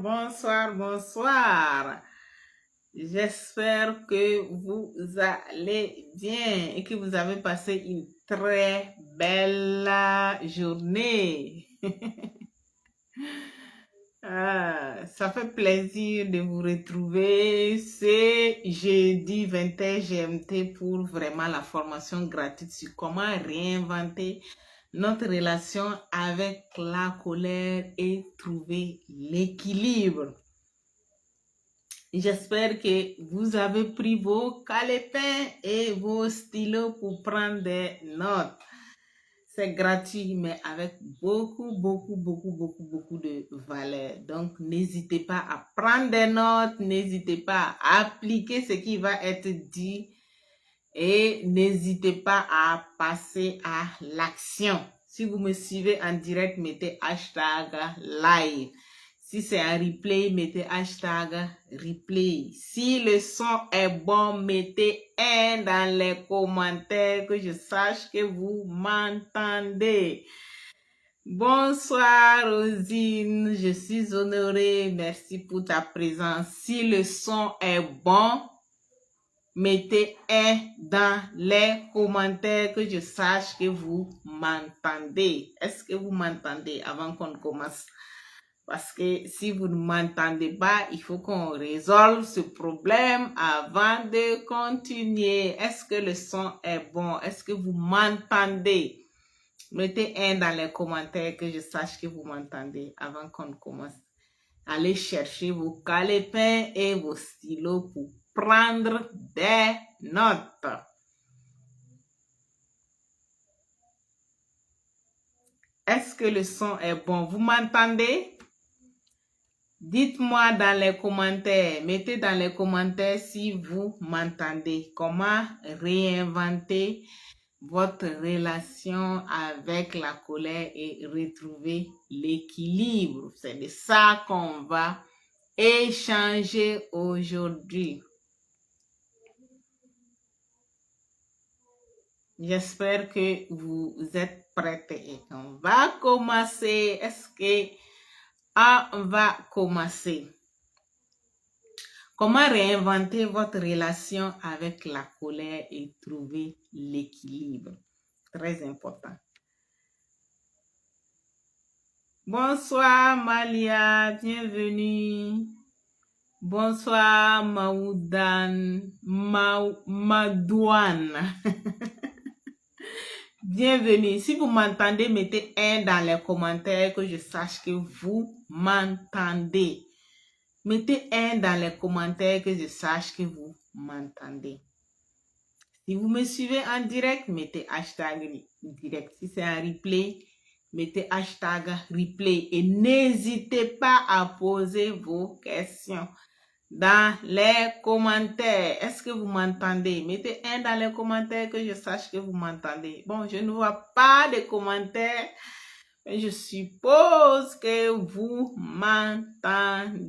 bonsoir, bonsoir. J'espère que vous allez bien et que vous avez passé une très belle journée. Ça fait plaisir de vous retrouver. C'est jeudi 21 GMT pour vraiment la formation gratuite sur comment réinventer notre relation avec la colère et trouver l'équilibre. J'espère que vous avez pris vos calepins et vos stylos pour prendre des notes. C'est gratuit, mais avec beaucoup de valeur. Donc, n'hésitez pas à prendre des notes, n'hésitez pas à appliquer ce qui va être dit et n'hésitez pas à passer à l'action. Si vous me suivez en direct, mettez hashtag live. Si c'est un replay, mettez hashtag replay. Si le son est bon, mettez 1 dans les commentaires que je sache que vous m'entendez. Bonsoir Rosine, je suis honorée. Merci pour ta présence. Si le son est bon, mettez 1 dans les commentaires que je sache que vous m'entendez. Est-ce que vous m'entendez avant qu'on commence? Parce que si vous ne m'entendez pas, il faut qu'on résolve ce problème avant de continuer. Est-ce que le son est bon? Est-ce que vous m'entendez? Mettez 1 dans les commentaires que je sache que vous m'entendez avant qu'on commence. Allez chercher vos calepins et vos stylos pour prendre des notes. Est-ce que le son est bon? Vous m'entendez? Dites-moi dans les commentaires, mettez dans les commentaires si vous m'entendez. Comment réinventer votre relation avec la colère et retrouver l'équilibre? C'est de ça qu'on va échanger aujourd'hui. J'espère que vous êtes prêts et on va commencer. On va commencer. Comment réinventer votre relation avec la colère et trouver l'équilibre? Très important. Bonsoir Malia, bienvenue. Bonsoir Madouane. Bienvenue. Si vous m'entendez, mettez 1 dans les commentaires que je sache que vous m'entendez. Mettez 1 dans les commentaires que je sache que vous m'entendez. Si vous me suivez en direct, mettez hashtag direct. Si c'est un replay, mettez hashtag replay. Et n'hésitez pas à poser vos questions dans les commentaires. Est-ce que vous m'entendez? Mettez 1 dans les commentaires que je sache que vous m'entendez. Bon, je ne vois pas de commentaires, mais je suppose que vous m'entendez.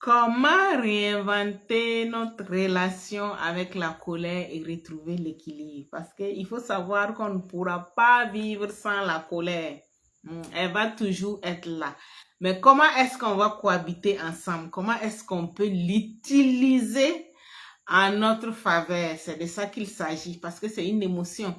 Comment réinventer notre relation avec la colère et retrouver l'équilibre? Parce qu'il faut savoir qu'on ne pourra pas vivre sans la colère. Elle va toujours être là. Mais comment est-ce qu'on va cohabiter ensemble? Comment est-ce qu'on peut l'utiliser en notre faveur? C'est de ça qu'il s'agit parce que c'est une émotion.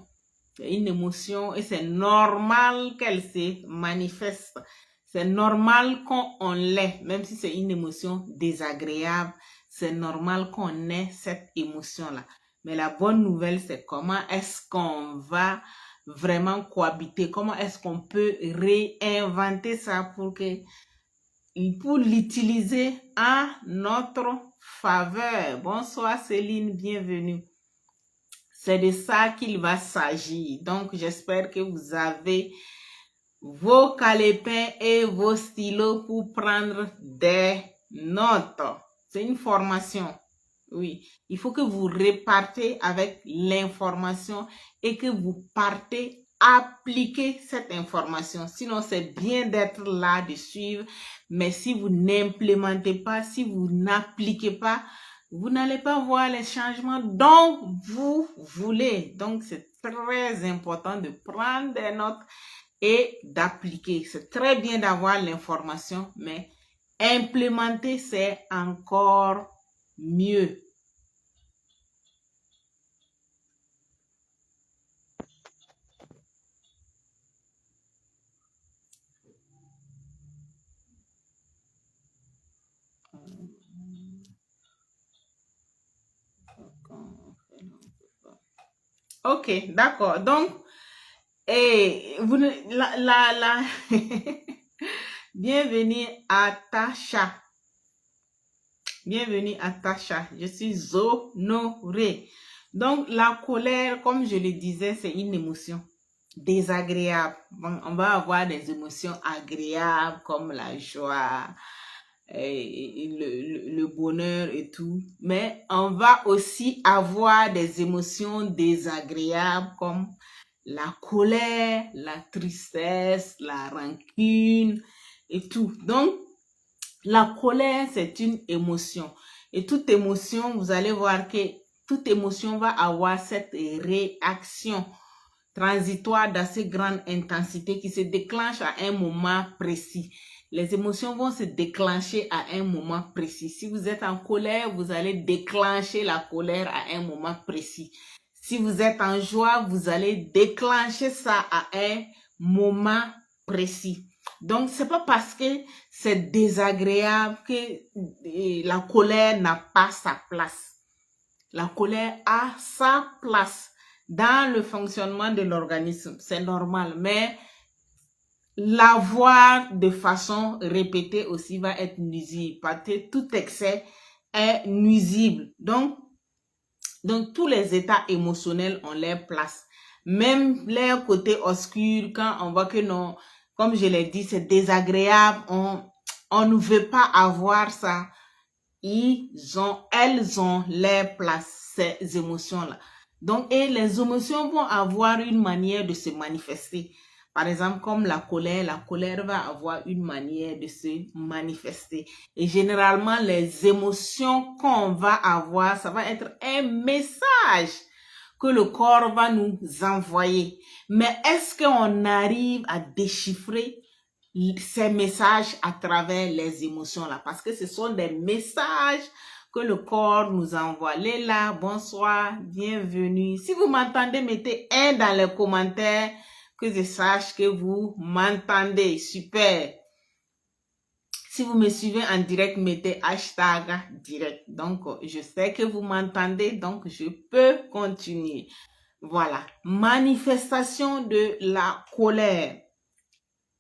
C'est une émotion et c'est normal qu'elle se manifeste. C'est normal qu'on l'ait, même si c'est une émotion désagréable, c'est normal qu'on ait cette émotion-là. Mais la bonne nouvelle, c'est comment est-ce qu'on va vraiment cohabiter, comment est-ce qu'on peut réinventer ça pour l'utiliser en notre faveur. Bonsoir Céline, bienvenue. C'est de ça qu'il va s'agir. Donc, j'espère que vous avez vos calepins et vos stylos pour prendre des notes. C'est une formation. Oui, il faut que vous repartez avec l'information et que vous partez appliquer cette information. Sinon, c'est bien d'être là, de suivre. Mais si vous n'implémentez pas, si vous n'appliquez pas, vous n'allez pas voir les changements dont vous voulez. Donc, c'est très important de prendre des notes et d'appliquer. C'est très bien d'avoir l'information, mais implémenter, c'est encore mieux. Ok, d'accord. Donc, vous bienvenue à Tasha. Bienvenue à Tasha. Je suis honorée. Donc, la colère, comme je le disais, c'est une émotion désagréable. Bon, on va avoir des émotions agréables comme la joie, le bonheur et tout. Mais on va aussi avoir des émotions désagréables comme la colère, la tristesse, la rancune et tout. Donc, la colère, c'est une émotion. Et toute émotion, vous allez voir que toute émotion va avoir cette réaction transitoire d'assez grande intensité qui se déclenche à un moment précis. Les émotions vont se déclencher à un moment précis. Si vous êtes en colère, vous allez déclencher la colère à un moment précis. Si vous êtes en joie, vous allez déclencher ça à un moment précis. Donc, c'est pas parce que c'est désagréable que la colère n'a pas sa place. La colère a sa place dans le fonctionnement de l'organisme. C'est normal, mais l'avoir de façon répétée aussi va être nuisible parce que tout excès est nuisible. Donc tous les états émotionnels ont leur place. Même leur côté obscur, quand on voit que non, comme je l'ai dit, c'est désagréable, on ne veut pas avoir ça. Elles ont leur place, ces émotions-là. Donc, et les émotions vont avoir une manière de se manifester. Par exemple, comme la colère va avoir une manière de se manifester. Et généralement, les émotions qu'on va avoir, ça va être un message que le corps va nous envoyer. Mais est-ce qu'on arrive à déchiffrer ces messages à travers les émotions là? Parce que ce sont des messages que le corps nous envoie. Léla, bonsoir, bienvenue. Si vous m'entendez, mettez 1 dans les commentaires que je sache que vous m'entendez. Super. Si vous me suivez en direct, mettez hashtag direct. Donc, je sais que vous m'entendez, donc je peux continuer. Voilà. Manifestation de la colère.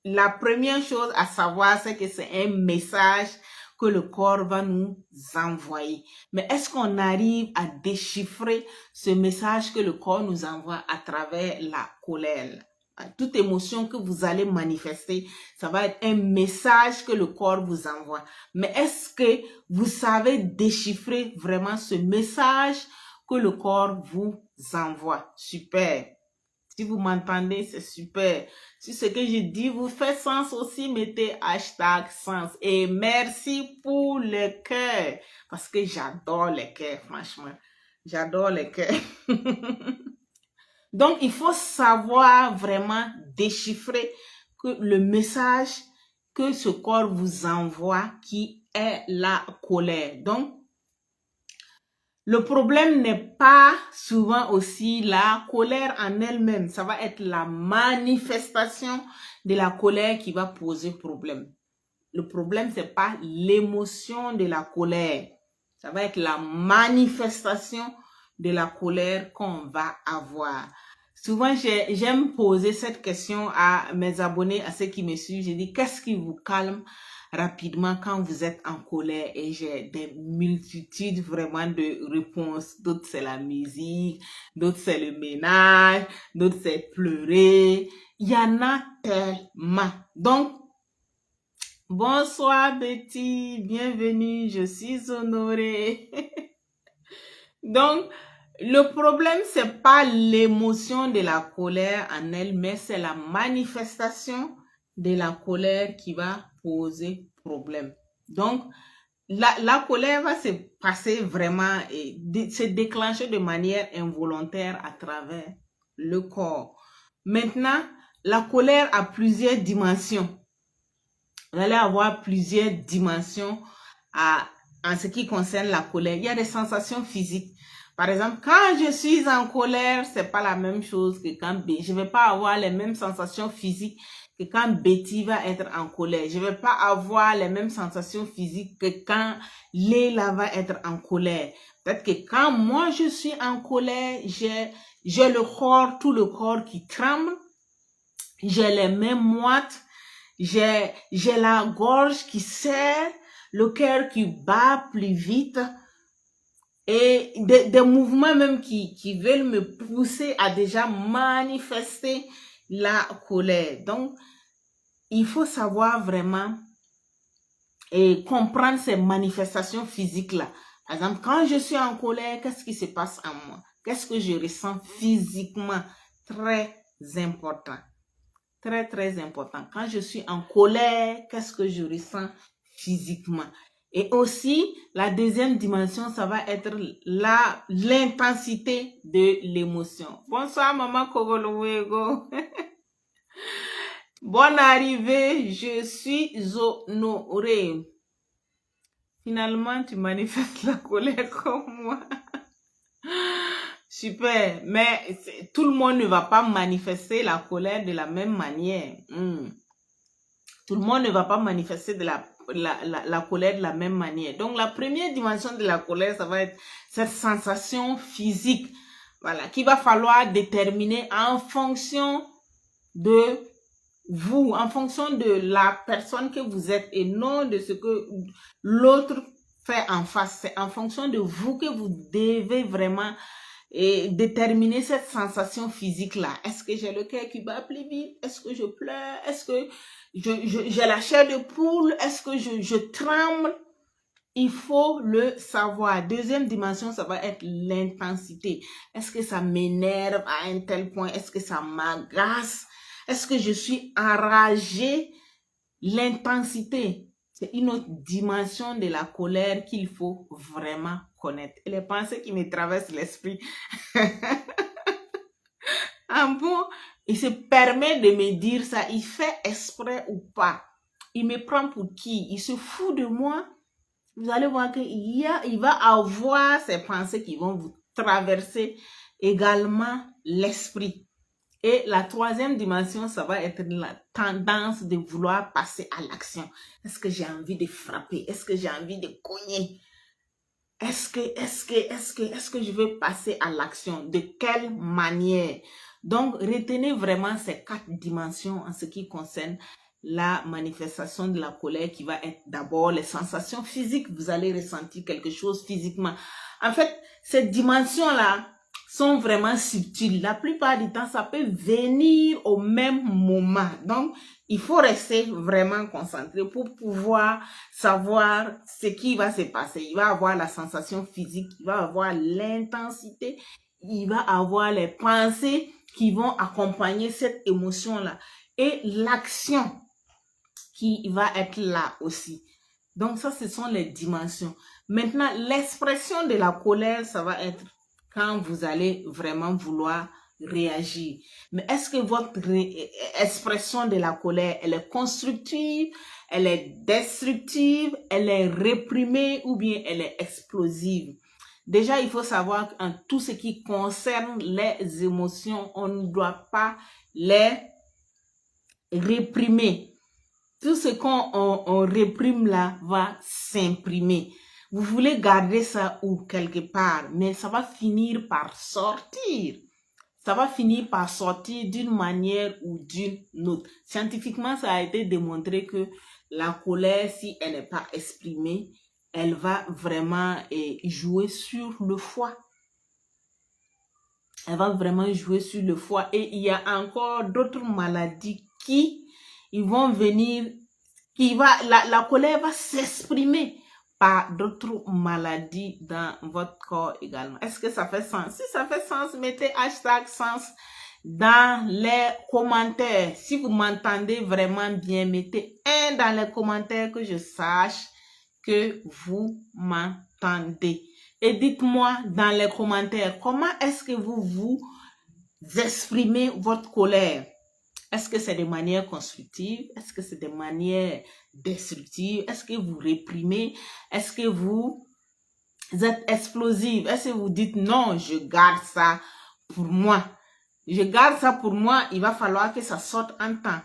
La première chose à savoir, c'est que c'est un message que le corps va nous envoyer. Mais est-ce qu'on arrive à déchiffrer ce message que le corps nous envoie à travers la colère? Toute émotion que vous allez manifester, ça va être un message que le corps vous envoie. Mais est-ce que vous savez déchiffrer vraiment ce message que le corps vous envoie? Super. Si vous m'entendez, c'est super. Si ce que je dis vous fait sens aussi, mettez hashtag sens. Et merci pour le cœur. Parce que j'adore les cœurs, franchement. J'adore les cœurs. Donc, il faut savoir vraiment déchiffrer que le message que ce corps vous envoie qui est la colère. Donc, le problème n'est pas souvent aussi la colère en elle-même. Ça va être la manifestation de la colère qui va poser problème. Le problème, c'est pas l'émotion de la colère. Ça va être la manifestation de la colère qu'on va avoir. Souvent, j'aime poser cette question à mes abonnés, à ceux qui me suivent. Je dis, qu'est-ce qui vous calme rapidement quand vous êtes en colère? Et j'ai des multitudes vraiment de réponses. D'autres, c'est la musique. D'autres, c'est le ménage. D'autres, c'est pleurer. Il y en a tellement. Donc, bonsoir Betty, bienvenue, je suis honorée. Donc, le problème, c'est pas l'émotion de la colère en elle, mais c'est la manifestation de la colère qui va poser problème. Donc, la colère va se passer vraiment et se déclencher de manière involontaire à travers le corps. Maintenant, la colère a plusieurs dimensions. Vous allez avoir plusieurs dimensions en ce qui concerne la colère. Il y a des sensations physiques. Par exemple, quand je suis en colère, c'est pas la même chose que quand je vais pas avoir les mêmes sensations physiques que quand Betty va être en colère. Je vais pas avoir les mêmes sensations physiques que quand Leila va être en colère. Peut-être que quand moi je suis en colère, j'ai le corps, tout le corps qui tremble. J'ai les mains moites. J'ai la gorge qui serre, le cœur qui bat plus vite et des mouvements même qui veulent me pousser à déjà manifester la colère. Donc, il faut savoir vraiment et comprendre ces manifestations physiques-là. Par exemple, quand je suis en colère, qu'est-ce qui se passe en moi? Qu'est-ce que je ressens physiquement? Très important. Très, très important. Quand je suis en colère, qu'est-ce que je ressens physiquement? Et aussi, la deuxième dimension, ça va être l'intensité de l'émotion. Bonsoir, maman Kogolowego. Bonne arrivée, je suis honorée. Finalement, tu manifestes la colère comme moi. Super, mais tout le monde ne va pas manifester la colère de la même manière. Tout le monde ne va pas manifester de la colère de la même manière. Donc, la première dimension de la colère, ça va être cette sensation physique, voilà, qu'il va falloir déterminer en fonction de vous, en fonction de la personne que vous êtes et non de ce que l'autre fait en face. C'est en fonction de vous que vous devez vraiment déterminer cette sensation physique-là. Est-ce que j'ai le cœur qui bat plus vite? Est-ce que je pleure? Est-ce que j'ai la chair de poule? Est-ce que je tremble? Il faut le savoir. Deuxième dimension, ça va être l'intensité. Est-ce que ça m'énerve à un tel point? Est-ce que ça m'agace? Est-ce que je suis enragée? L'intensité, c'est une autre dimension de la colère qu'il faut vraiment connaître. Et les pensées qui me traversent l'esprit. En bon, il se permet de me dire ça. Il fait exprès ou pas. Il me prend pour qui? Il se fout de moi. Vous allez voir qu'il va avoir ces pensées qui vont vous traverser également l'esprit. Et la troisième dimension, ça va être la tendance de vouloir passer à l'action. Est-ce que j'ai envie de frapper? Est-ce que j'ai envie de cogner? Est-ce que je veux passer à l'action? De quelle manière? Donc, retenez vraiment ces 4 dimensions en ce qui concerne la manifestation de la colère qui va être d'abord les sensations physiques. Vous allez ressentir quelque chose physiquement. En fait, ces dimensions-là sont vraiment subtiles. La plupart du temps, ça peut venir au même moment. Donc, il faut rester vraiment concentré pour pouvoir savoir ce qui va se passer. Il va avoir la sensation physique, il va avoir l'intensité, il va avoir les pensées qui vont accompagner cette émotion-là et l'action qui va être là aussi. Donc, ça, ce sont les dimensions. Maintenant, l'expression de la colère, ça va être quand vous allez vraiment vouloir réagir. Mais est-ce que votre expression de la colère, elle est constructive, elle est destructive, elle est réprimée ou bien elle est explosive? Déjà, il faut savoir qu'en tout ce qui concerne les émotions, on ne doit pas les réprimer. Tout ce qu'on réprime là va s'imprimer. Vous voulez garder ça ou quelque part, mais ça va finir par sortir. Ça va finir par sortir d'une manière ou d'une autre. Scientifiquement, ça a été démontré que la colère, si elle n'est pas exprimée, elle va vraiment jouer sur le foie. Elle va vraiment jouer sur le foie. Et il y a encore d'autres maladies qui vont venir, la colère va s'exprimer par d'autres maladies dans votre corps également. Est-ce que ça fait sens? Si ça fait sens, mettez hashtag sens dans les commentaires. Si vous m'entendez vraiment bien, mettez 1 dans les commentaires que je sache que vous m'entendez. Et dites-moi dans les commentaires, comment est-ce que vous exprimez votre colère? Est-ce que c'est de manière constructive? Est-ce que c'est de manière destructive? Est-ce que vous réprimez? Est-ce que vous êtes explosive? Est-ce que vous dites non, je garde ça pour moi? Je garde ça pour moi, il va falloir que ça sorte en temps.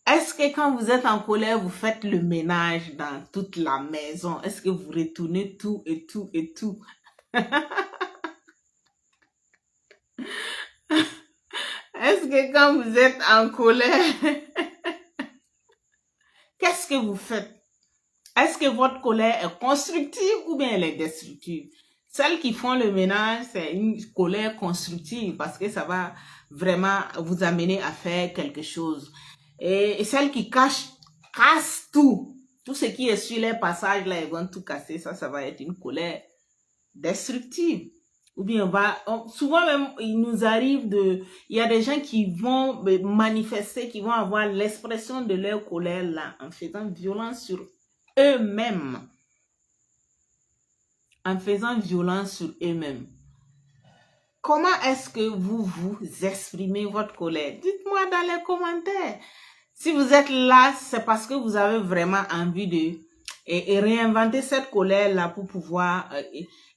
Est-ce que quand vous êtes en colère, vous faites le ménage dans toute la maison? Est-ce que vous retournez tout et tout et tout? Est-ce que quand vous êtes en colère, qu'est-ce que vous faites? Est-ce que votre colère est constructive ou bien elle est destructive? Celles qui font le ménage, c'est une colère constructive parce que ça va vraiment vous amener à faire quelque chose. Et celles qui cassent tout ce qui est sur les passages là, ils vont tout casser. Ça va être une colère destructive. Ou bien souvent même, il nous arrive il y a des gens qui vont manifester, qui vont avoir l'expression de leur colère là, en faisant violence sur eux-mêmes. En faisant violence sur eux-mêmes. Comment est-ce que vous exprimez votre colère? Dites-moi dans les commentaires. Si vous êtes là, c'est parce que vous avez vraiment envie de réinventer cette colère-là pour pouvoir...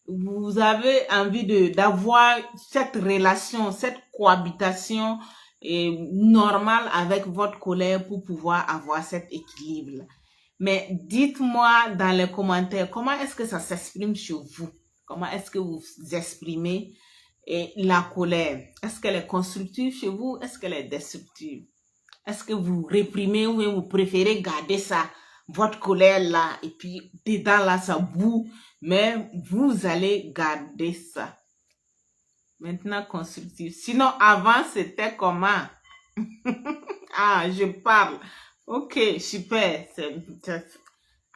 vous avez envie d'avoir cette relation, cette cohabitation normale avec votre colère pour pouvoir avoir cet équilibre-là. Mais dites-moi dans les commentaires, comment est-ce que ça s'exprime chez vous? Comment est-ce que vous exprimez la colère? Est-ce qu'elle est constructive chez vous? Est-ce qu'elle est destructive? Est-ce que vous réprimez ou vous préférez garder ça, votre colère là, et puis dedans là, ça boue, mais vous allez garder ça. Maintenant, constructif. Sinon, avant, c'était comment? Ah, je parle. Ok, super.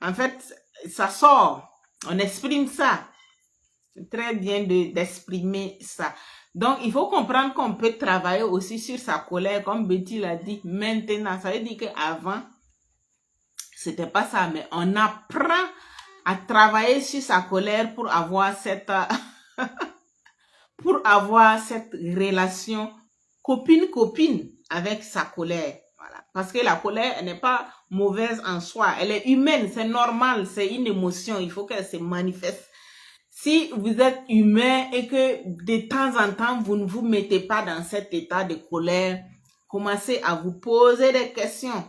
En fait, ça sort. On exprime ça. C'est très bien d'exprimer ça. Donc, il faut comprendre qu'on peut travailler aussi sur sa colère, comme Betty l'a dit maintenant. Ça veut dire qu'avant, c'était pas ça, mais on apprend à travailler sur sa colère pour avoir cette relation copine-copine avec sa colère. Voilà. Parce que la colère, elle n'est pas mauvaise en soi. Elle est humaine, c'est normal, c'est une émotion. Il faut qu'elle se manifeste. Si vous êtes humain et que de temps en temps, vous ne vous mettez pas dans cet état de colère, commencez à vous poser des questions.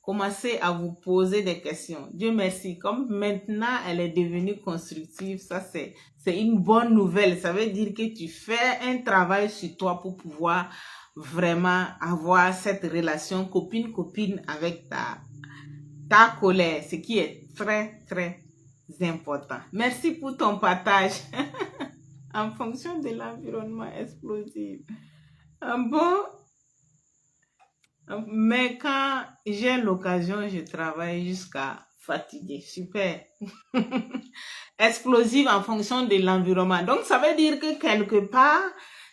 Commencez à vous poser des questions. Dieu merci. Comme maintenant, elle est devenue constructive, ça c'est une bonne nouvelle. Ça veut dire que tu fais un travail sur toi pour pouvoir vraiment avoir cette relation copine-copine avec ta colère, ce qui est très, très important. Merci pour ton partage. En fonction de l'environnement explosif. Bon, mais quand j'ai l'occasion, je travaille jusqu'à fatiguer. Super. Explosive en fonction de l'environnement. Donc, ça veut dire que quelque part,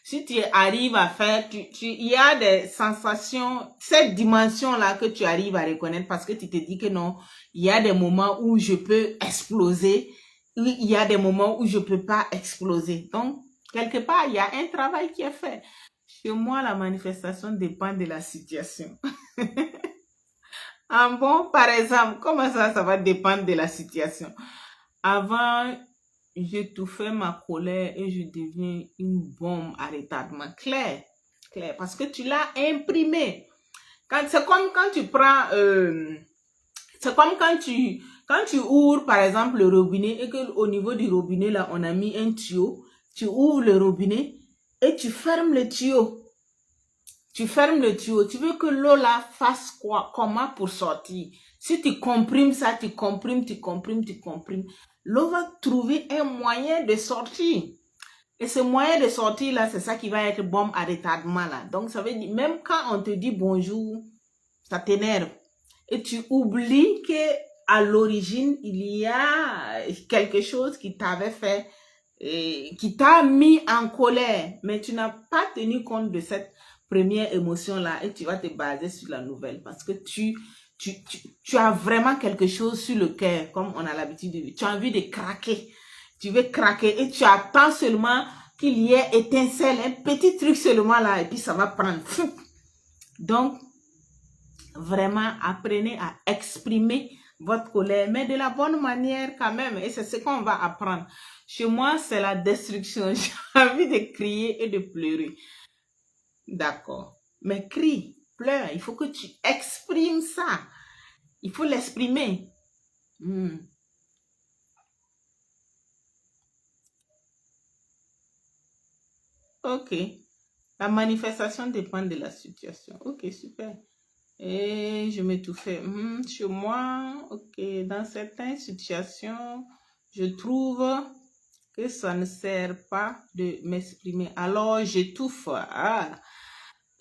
si tu arrives à faire, il y a des sensations, cette dimension-là que tu arrives à reconnaître parce que tu te dis que non, il y a des moments où je peux exploser, il y a des moments où je peux pas exploser. Donc, quelque part, il y a un travail qui est fait. Chez moi, la manifestation dépend de la situation. Ah bon, par exemple, comment ça va dépendre de la situation? Avant, j'étouffais ma colère et je deviens une bombe à retardement. Clair, parce que tu l'as imprimé. C'est comme quand tu prends, c'est comme quand tu ouvres par exemple le robinet et que au niveau du robinet là on a mis un tuyau, tu ouvres le robinet et tu fermes le tuyau. Tu fermes le tuyau, tu veux que l'eau là fasse quoi? Comment pour sortir? Si tu comprimes ça, tu comprimes, l'eau va trouver un moyen de sortir. Et ce moyen de sortir là, c'est ça qui va être bombe à retardement là. Donc ça veut dire, même quand on te dit bonjour, ça t'énerve. Et tu oublies que à l'origine, il y a quelque chose qui t'avait fait, qui t'a mis en colère. Mais tu n'as pas tenu compte de cette première émotion là et tu vas te baser sur la nouvelle parce que tu tu as vraiment quelque chose sur le cœur, comme on a l'habitude de dire. Tu as envie de craquer. Tu veux craquer et tu attends seulement qu'il y ait étincelle, un petit truc seulement là, et puis ça va prendre. Donc, vraiment, apprenez à exprimer votre colère, mais de la bonne manière quand même. Et c'est ce qu'on va apprendre. Chez moi, c'est la destruction. J'ai envie de crier et de pleurer. D'accord. Mais crie, pleure. Il faut que tu exprimes ça. Il faut l'exprimer. Ok. La manifestation dépend de la situation. Ok, super. Et je m'étouffais. Chez moi, ok, dans certaines situations, je trouve que ça ne sert pas de m'exprimer. Alors, j'étouffe. Ah,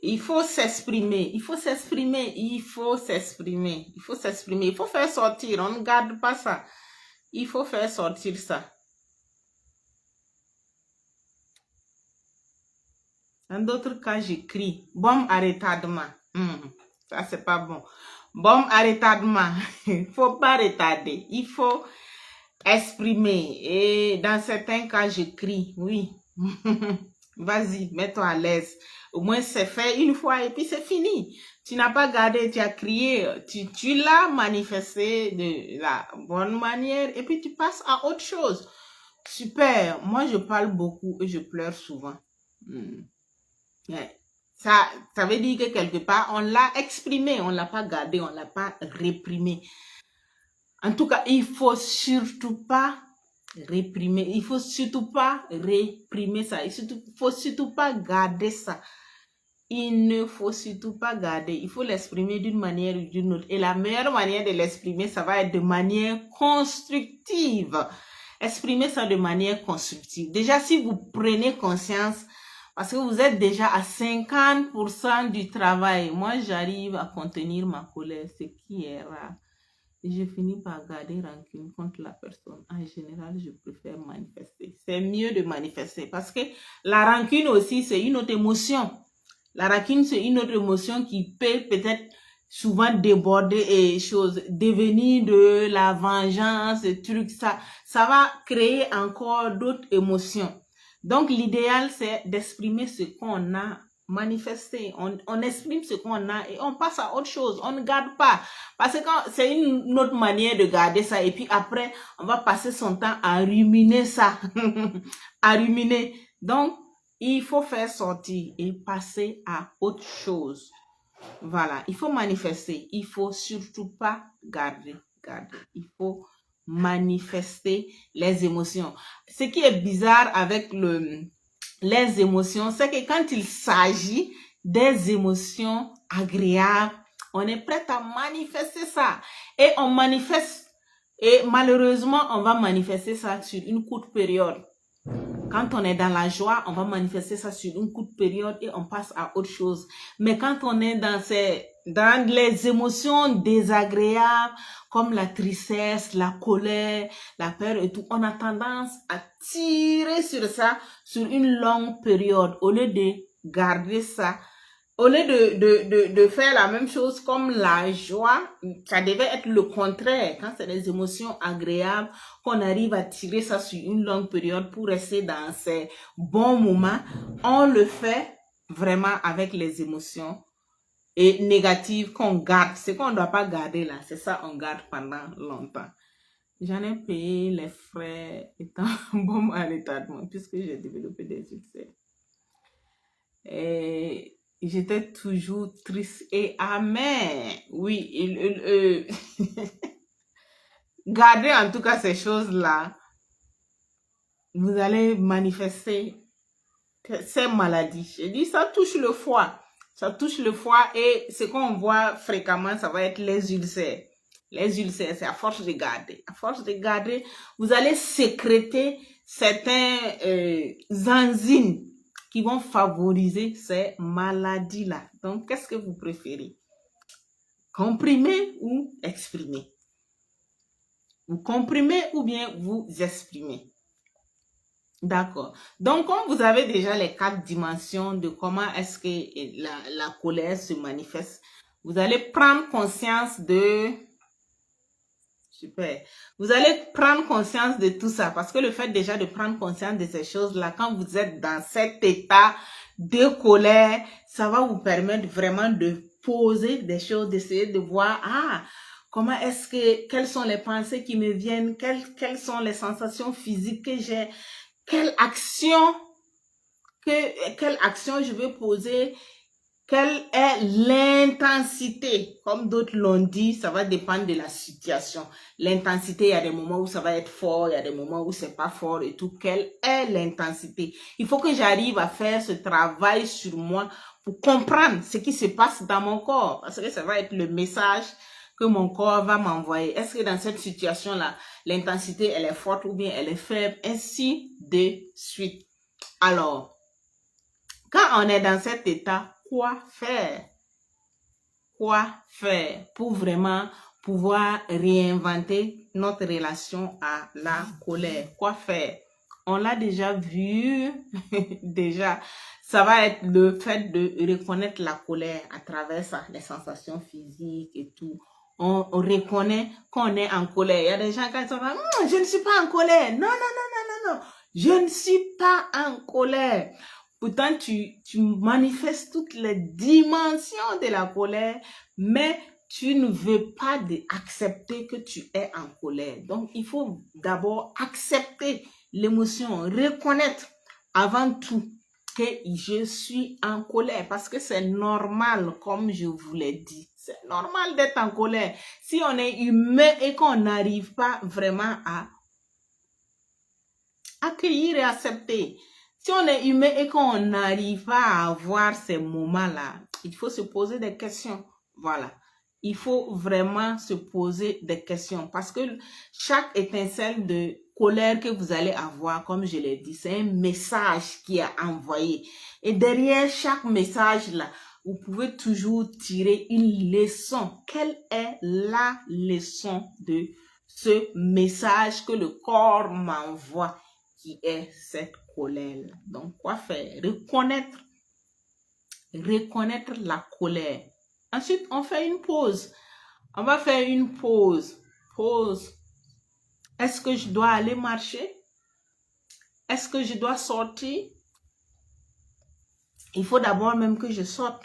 il faut s'exprimer, il faut s'exprimer, il faut s'exprimer, il faut s'exprimer, il faut faire sortir. On ne garde pas ça. Il faut faire sortir ça. Dans d'autres cas, j'écris. Bon retardement. Ça, c'est pas bon. Bon retardement. Il faut pas retarder. Il faut exprimer. Et dans certains cas, j'écris. Oui. Vas-y, mets-toi à l'aise. Au moins, c'est fait une fois et puis c'est fini. Tu n'as pas gardé, tu as crié. Tu l'as manifesté de la bonne manière et puis tu passes à autre chose. Super. Moi, je parle beaucoup et je pleure souvent. Ça veut dire que quelque part, on l'a exprimé, on ne l'a pas gardé, on ne l'a pas réprimé. En tout cas, il ne faut surtout pas réprimer, il ne faut surtout pas réprimer ça, il ne faut surtout pas garder ça. Il ne faut surtout pas garder, il faut l'exprimer d'une manière ou d'une autre. Et la meilleure manière de l'exprimer, ça va être de manière constructive. Exprimer ça de manière constructive. Déjà, si vous prenez conscience, parce que vous êtes déjà à 50% du travail. Moi, j'arrive à contenir ma colère, ce qui est rare. Et je finis par garder rancune contre la personne. En général, je préfère manifester. C'est mieux de manifester parce que la rancune aussi, c'est une autre émotion. La rancune, c'est une autre émotion qui peut peut-être souvent déborder et devenir de la vengeance, des trucs, ça va créer encore d'autres émotions. Donc, l'idéal, c'est d'exprimer ce qu'on a manifesté. On exprime ce qu'on a et on passe à autre chose. On ne garde pas. Parce que c'est une autre manière de garder ça. Et puis après, on va passer son temps à ruminer ça. À ruminer. Donc, il faut faire sortir et passer à autre chose. Voilà. Il faut manifester. Il faut surtout pas garder. Il faut manifester les émotions. Ce qui est bizarre avec les émotions, c'est que quand il s'agit des émotions agréables, on est prêt à manifester ça. Et on manifeste, et malheureusement, on va manifester ça sur une courte période. Quand on est dans la joie, on va manifester ça sur une courte période et on passe à autre chose. Mais quand on est dans les émotions désagréables, comme la tristesse, la colère, la peur et tout, on a tendance à tirer sur ça sur une longue période au lieu de garder ça. Au lieu de faire la même chose comme la joie, ça devait être le contraire. Quand c'est des émotions agréables, qu'on arrive à tirer ça sur une longue période pour rester dans ces bons moments, on le fait vraiment avec les émotions et négatives qu'on garde. Ce qu'on ne doit pas garder là, c'est ça on garde pendant longtemps. J'en ai payé les frais étant bon à retardement puisque j'ai développé des ulcères. Et j'étais toujours triste et amère. Oui, gardez en tout cas ces choses-là. Vous allez manifester ces maladies. Je dis, ça touche le foie. Ça touche le foie et ce qu'on voit fréquemment, ça va être les ulcères. Les ulcères, c'est à force de garder. À force de garder, vous allez sécréter certains enzymes qui vont favoriser ces maladies-là. Donc, qu'est-ce que vous préférez? Comprimer ou exprimer? Vous comprimez ou bien vous exprimez? D'accord. Donc, comme vous avez déjà les 4 dimensions de comment est-ce que la colère se manifeste, Vous allez prendre conscience de... Super. Vous allez prendre conscience de tout ça parce que le fait déjà de prendre conscience de ces choses-là, quand vous êtes dans cet état de colère, ça va vous permettre vraiment de poser des choses, d'essayer de voir, comment est-ce que, quelles sont les pensées qui me viennent, quelles sont les sensations physiques que j'ai, quelle action je vais poser, quelle est l'intensité? Comme d'autres l'ont dit, ça va dépendre de la situation. L'intensité, il y a des moments où ça va être fort, il y a des moments où c'est pas fort et tout. Quelle est l'intensité? Il faut que j'arrive à faire ce travail sur moi pour comprendre ce qui se passe dans mon corps. Parce que ça va être le message que mon corps va m'envoyer. Est-ce que dans cette situation-là, l'intensité, elle est forte ou bien elle est faible? Ainsi de suite. Alors, quand on est dans cet état, quoi faire? Quoi faire pour vraiment pouvoir réinventer notre relation à la colère? Quoi faire? On l'a déjà vu, déjà. Ça va être le fait de reconnaître la colère à travers ça, les sensations physiques et tout. On reconnaît qu'on est en colère. Il y a des gens qui sont là, je ne suis pas en colère. Non, non, non, non, non, non. Je ne suis pas en colère. Pourtant, tu manifestes toutes les dimensions de la colère, mais tu ne veux pas accepter que tu es en colère. Donc, il faut d'abord accepter l'émotion, reconnaître avant tout que je suis en colère parce que c'est normal, comme je vous l'ai dit. C'est normal d'être en colère. Si on est humain et qu'on n'arrive pas vraiment à accueillir et accepter, si on est humain et qu'on n'arrive pas à avoir ces moments-là, il faut se poser des questions. Voilà. Il faut vraiment se poser des questions parce que chaque étincelle de colère que vous allez avoir, comme je l'ai dit, c'est un message qui est envoyé. Et derrière chaque message-là, vous pouvez toujours tirer une leçon. Quelle est la leçon de ce message que le corps m'envoie, qui est cette colère? Donc, quoi faire? Reconnaître la colère. Ensuite, on fait une pause. On va faire une pause. Pause. Est-ce que je dois aller marcher? Est-ce que je dois sortir? Il faut d'abord même que je sorte,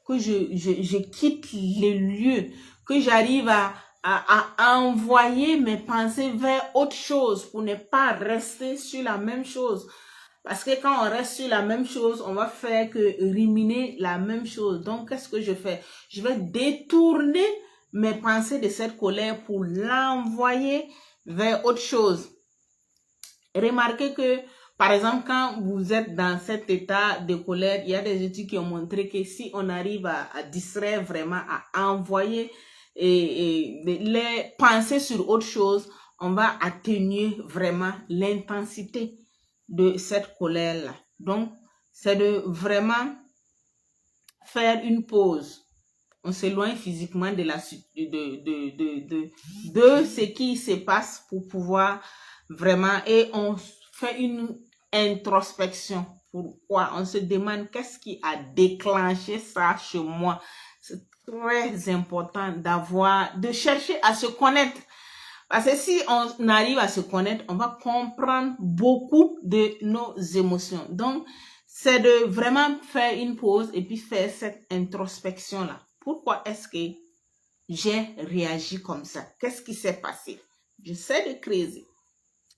que je quitte les lieux, que j'arrive à envoyer mes pensées vers autre chose pour ne pas rester sur la même chose. Parce que quand on reste sur la même chose, on va faire que ruminer la même chose. Donc, qu'est-ce que je fais? Je vais détourner mes pensées de cette colère pour l'envoyer vers autre chose. Remarquez que, par exemple, quand vous êtes dans cet état de colère, il y a des études qui ont montré que si on arrive à distraire vraiment, à envoyer les pensées sur autre chose, on va atténuer vraiment l'intensité de cette colère-là. Donc, c'est de vraiment faire une pause. On s'éloigne physiquement de ce qui se passe pour pouvoir vraiment, et on fait une introspection. Pourquoi? On se demande qu'est-ce qui a déclenché ça chez moi. C'est très important de chercher à se connaître. Parce que si on arrive à se connaître, on va comprendre beaucoup de nos émotions. Donc, c'est de vraiment faire une pause et puis faire cette introspection-là. Pourquoi est-ce que j'ai réagi comme ça? Qu'est-ce qui s'est passé? J'essaie de creuser.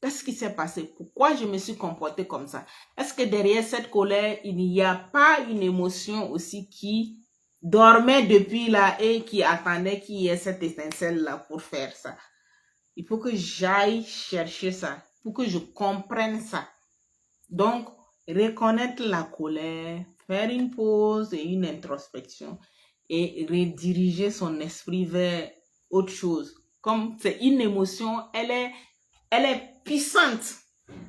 Qu'est-ce qui s'est passé? Pourquoi je me suis comportée comme ça? Est-ce que derrière cette colère, il n'y a pas une émotion aussi qui dormait depuis là et qui attendait qu'il y ait cette étincelle-là pour faire ça? Il faut que j'aille chercher ça, pour que je comprenne ça. Donc, reconnaître la colère, faire une pause et une introspection et rediriger son esprit vers autre chose. Comme c'est une émotion, elle est puissante.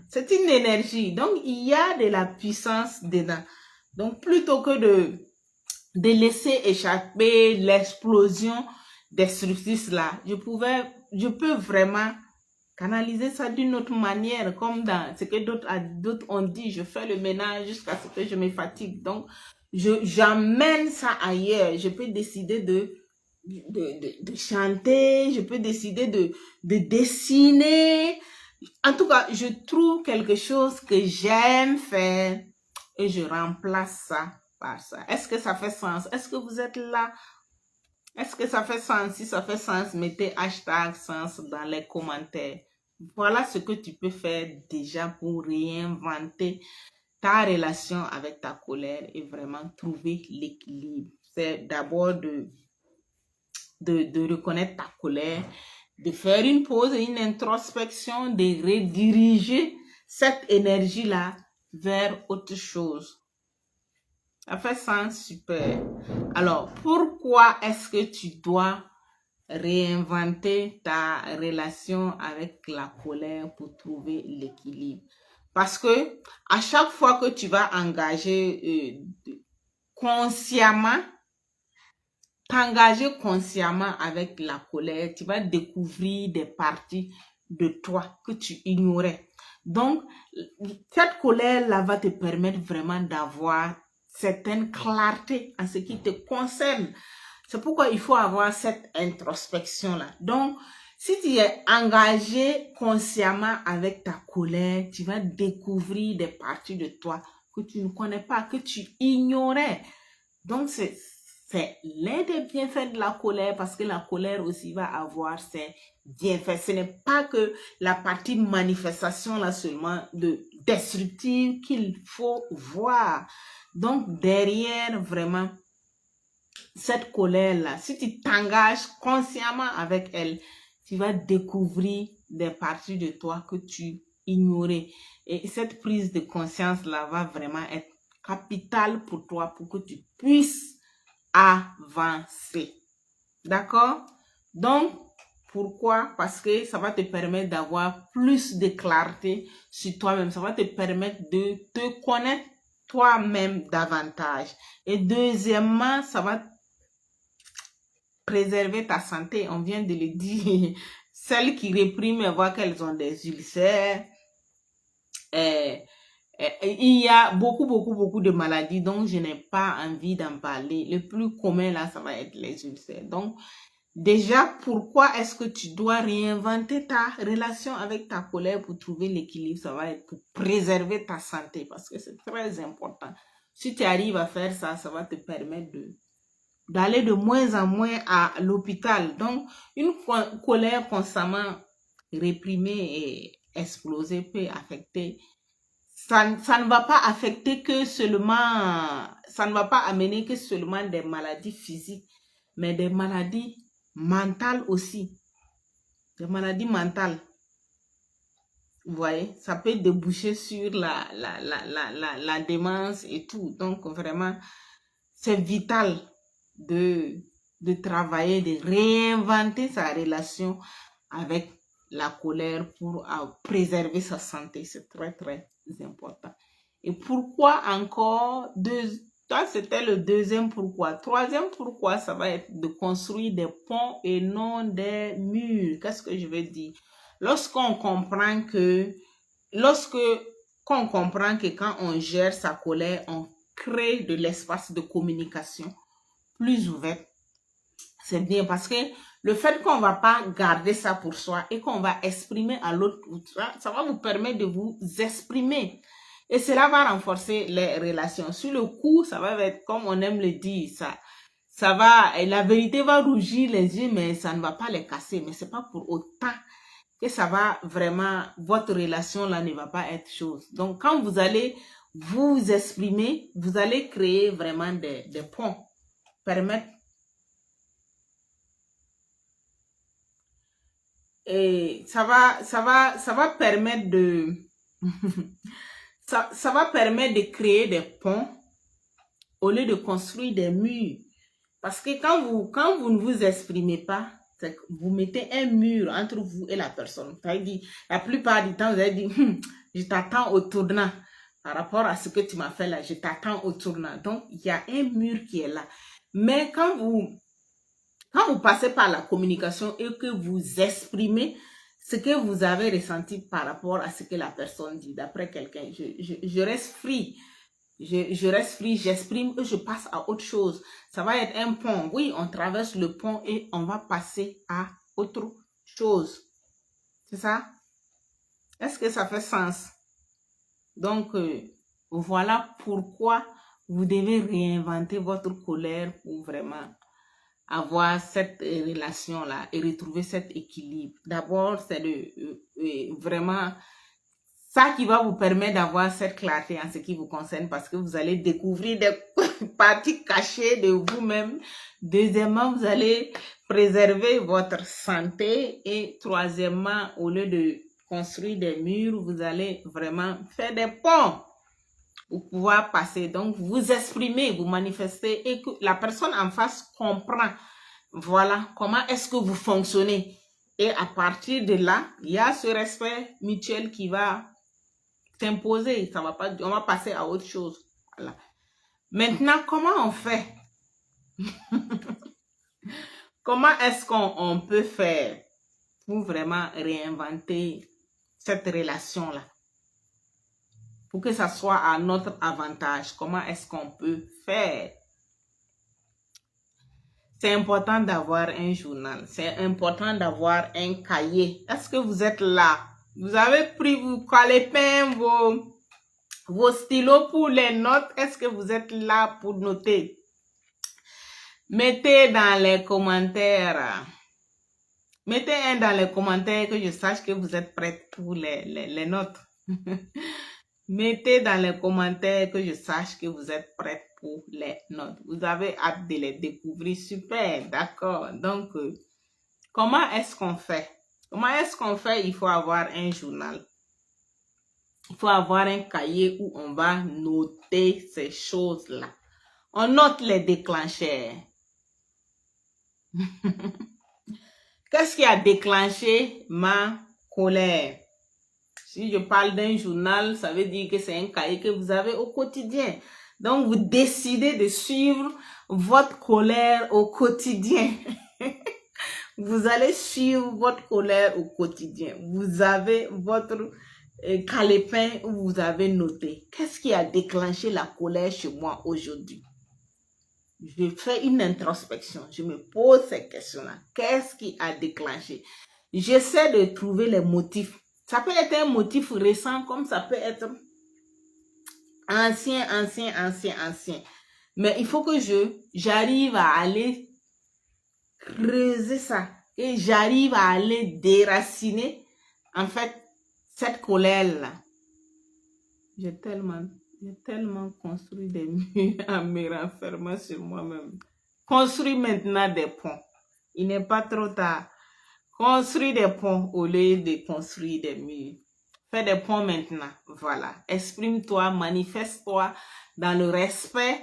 C'est une énergie. Donc, il y a de la puissance dedans. Donc, plutôt que de laisser échapper l'explosion destructrice là, je peux vraiment Canaliser ça d'une autre manière, comme dans ce que d'autres ont dit, je fais le ménage jusqu'à ce que je me fatigue. Donc, j'amène ça ailleurs. Je peux décider de chanter, je peux décider de dessiner. En tout cas, je trouve quelque chose que j'aime faire et je remplace ça par ça. Est-ce que ça fait sens? Est-ce que vous êtes là? Est-ce que ça fait sens? Si ça fait sens, mettez hashtag sens dans les commentaires. Voilà ce que tu peux faire déjà pour réinventer ta relation avec ta colère et vraiment trouver l'équilibre. C'est d'abord de reconnaître ta colère, de faire une pause et une introspection, de rediriger cette énergie-là vers autre chose. Ça fait sens, super. Alors, pourquoi est-ce que tu dois réinventer ta relation avec la colère pour trouver l'équilibre? Parce que à chaque fois que tu vas engager consciemment, t'engager consciemment avec la colère, tu vas découvrir des parties de toi que tu ignorais. Donc, cette colère-là va te permettre vraiment d'avoir certaine clarté en ce qui te concerne. C'est pourquoi il faut avoir cette introspection-là. Donc, si tu es engagé consciemment avec ta colère, tu vas découvrir des parties de toi que tu ne connais pas, que tu ignorais. Donc, c'est l'un des bienfaits de la colère, parce que la colère aussi va avoir ses bienfaits. Ce n'est pas que la partie manifestation là seulement de destructive qu'il faut voir. Donc, derrière vraiment cette colère-là, si tu t'engages consciemment avec elle, tu vas découvrir des parties de toi que tu ignorais. Et cette prise de conscience-là va vraiment être capitale pour toi, pour que tu puisses avancer. D'accord? Donc, pourquoi? Parce que ça va te permettre d'avoir plus de clarté sur toi-même. Ça va te permettre de te connaître toi-même davantage. Et deuxièmement, ça va préserver ta santé. On vient de le dire. Celles qui répriment voient qu'elles ont des ulcères. Il y a beaucoup de maladies dont je n'ai pas envie d'en parler. Le plus commun là, ça va être les ulcères. Donc, déjà, pourquoi est-ce que tu dois réinventer ta relation avec ta colère pour trouver l'équilibre? Ça va être pour préserver ta santé parce que c'est très important. Si tu arrives à faire ça, ça va te permettre d'aller de moins en moins à l'hôpital. Donc, une colère constamment réprimée et explosée peut affecter. Ça ne va pas affecter que seulement, ça ne va pas amener que seulement des maladies physiques, mais des maladies mentales aussi. Des maladies mentales. Vous voyez, ça peut déboucher sur la démence et tout. Donc, vraiment, c'est vital de travailler, de réinventer sa relation avec la colère pour préserver sa santé. C'est très, très important. Et pourquoi encore ça, c'était le deuxième pourquoi. Troisième pourquoi, ça va être de construire des ponts et non des murs. Qu'est-ce que je veux dire? Lorsqu'on comprend que quand on gère sa colère, on crée de l'espace de communication plus ouvert. C'est bien parce que le fait qu'on ne va pas garder ça pour soi et qu'on va exprimer à l'autre, ça va vous permettre de vous exprimer. Et cela va renforcer les relations. Sur le coup, ça va être, comme on aime le dire, ça va, la vérité va rougir les yeux, mais ça ne va pas les casser. Mais c'est pas pour autant que ça va vraiment, votre relation là ne va pas être chose. Donc, quand vous allez vous exprimer, vous allez créer vraiment des ponts, permettre. Et ça va permettre de ça va permettre de créer des ponts au lieu de construire des murs. Parce que quand vous ne vous exprimez pas, vous mettez un mur entre vous et la personne. C'est-à-dire, la plupart du temps, vous allez dire, je t'attends au tournant. Par rapport à ce que tu m'as fait là, je t'attends au tournant. Donc, il y a un mur qui est là. Mais quand vous passez par la communication et que vous exprimez, ce que vous avez ressenti par rapport à ce que la personne dit, d'après quelqu'un. Je reste free. Je reste free, j'exprime et je passe à autre chose. Ça va être un pont. Oui, on traverse le pont et on va passer à autre chose. C'est ça? Est-ce que ça fait sens? Donc, voilà pourquoi vous devez réinventer votre colère pour vraiment avoir cette relation-là et retrouver cet équilibre. D'abord, c'est vraiment ça qui va vous permettre d'avoir cette clarté en ce qui vous concerne parce que vous allez découvrir des parties cachées de vous-même. Deuxièmement, vous allez préserver votre santé. Et troisièmement, au lieu de construire des murs, vous allez vraiment faire des ponts pour pouvoir passer. Donc, vous exprimez, vous manifestez et que la personne en face comprend. Voilà comment est-ce que vous fonctionnez. Et à partir de là, il y a ce respect mutuel qui va s'imposer. Ça va pas, on va passer à autre chose. Voilà. Maintenant, comment on fait? Comment est-ce qu'on peut faire pour vraiment réinventer cette relation-là? Pour que ça soit à notre avantage. Comment est-ce qu'on peut faire? C'est important d'avoir un journal. C'est important d'avoir un cahier. Est-ce que vous êtes là? Vous avez pris vos calepins, vos stylos pour les notes. Est-ce que vous êtes là pour noter? Mettez dans les commentaires. Mettez un dans les commentaires que je sache que vous êtes prêts pour les notes. Mettez dans les commentaires que je sache que vous êtes prêts pour les notes. Vous avez hâte de les découvrir. Super, d'accord. Donc, comment est-ce qu'on fait? Comment est-ce qu'on fait? Il faut avoir un journal. Il faut avoir un cahier où on va noter ces choses-là. On note les déclencheurs. Qu'est-ce qui a déclenché ma colère? Si je parle d'un journal, ça veut dire que c'est un cahier que vous avez au quotidien. Donc, vous décidez de suivre votre colère au quotidien. Vous allez suivre votre colère au quotidien. Vous avez votre calepin où vous avez noté. Qu'est-ce qui a déclenché la colère chez moi aujourd'hui? Je fais une introspection. Je me pose ces questions-là. Qu'est-ce qui a déclenché? J'essaie de trouver les motifs. Ça peut être un motif récent comme ça peut être ancien. Mais il faut que j'arrive à aller creuser ça. Et j'arrive à aller déraciner, en fait, cette colère-là. J'ai tellement construit des murs en me renfermant sur moi-même. Construis maintenant des ponts. Il n'est pas trop tard. Construis des ponts au lieu de construire des murs. Fais des ponts maintenant. Voilà. Exprime-toi, manifeste-toi dans le respect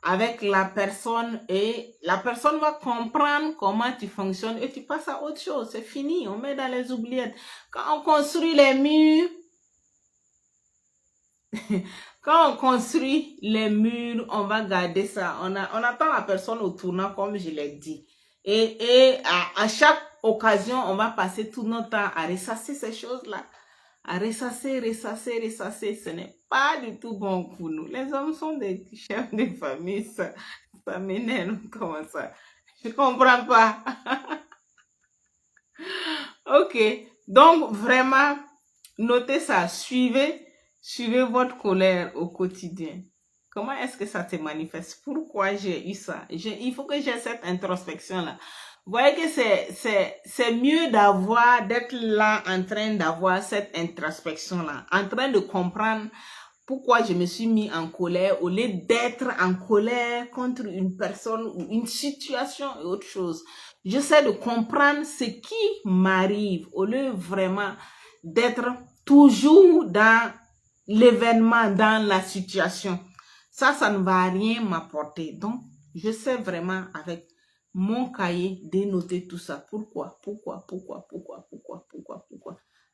avec la personne et la personne va comprendre comment tu fonctionnes et tu passes à autre chose. C'est fini. On met dans les oubliettes. Quand on construit les murs, quand on construit les murs, on va garder ça. On attend la personne au tournant, comme je l'ai dit. Et à chaque occasion, on va passer tout notre temps à ressasser ces choses-là. À ressasser. Ce n'est pas du tout bon pour nous. Les hommes sont des chefs de famille. Ça m'énerve. Comment ça? Je comprends pas. Ok. Donc, vraiment, notez ça. Suivez votre colère au quotidien. Comment est-ce que ça se manifeste? Pourquoi j'ai eu ça? Il faut que j'ai cette introspection-là. Vous voyez que c'est mieux d'être là en train d'avoir cette introspection-là, en train de comprendre pourquoi je me suis mis en colère au lieu d'être en colère contre une personne ou une situation et autre chose. J'essaie de comprendre ce qui m'arrive au lieu vraiment d'être toujours dans l'événement, dans la situation. Ça ne va rien m'apporter. Donc, je sais vraiment avec mon cahier dénoter tout ça. Pourquoi?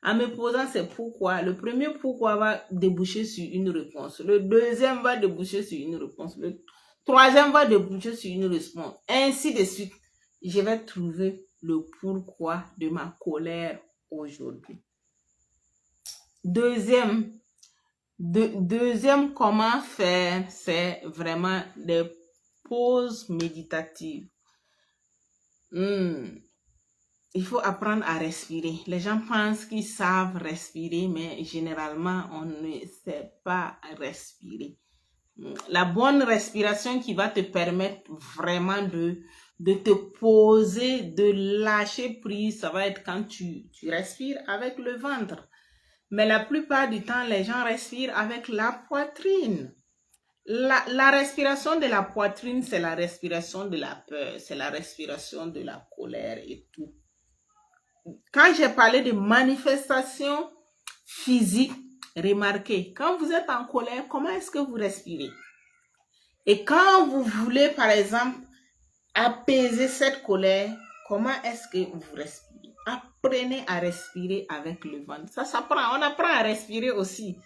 En me posant ces pourquoi, le premier pourquoi va déboucher sur une réponse. Le deuxième va déboucher sur une réponse. Le troisième va déboucher sur une réponse. Ainsi de suite. Je vais trouver le pourquoi de ma colère aujourd'hui. Deuxième, comment faire, c'est vraiment des pauses méditatives. Il faut apprendre à respirer. Les gens pensent qu'ils savent respirer, mais généralement, on ne sait pas respirer. La bonne respiration qui va te permettre vraiment de te poser, de lâcher prise, ça va être quand tu respires avec le ventre. Mais la plupart du temps, les gens respirent avec la poitrine. La respiration de la poitrine, c'est la respiration de la peur, c'est la respiration de la colère et tout. Quand j'ai parlé de manifestations physiques, remarquez, quand vous êtes en colère, comment est-ce que vous respirez? Et quand vous voulez, par exemple, apaiser cette colère, comment est-ce que vous respirez? Apprenez à respirer avec le ventre. Ça s'apprend. On apprend à respirer aussi.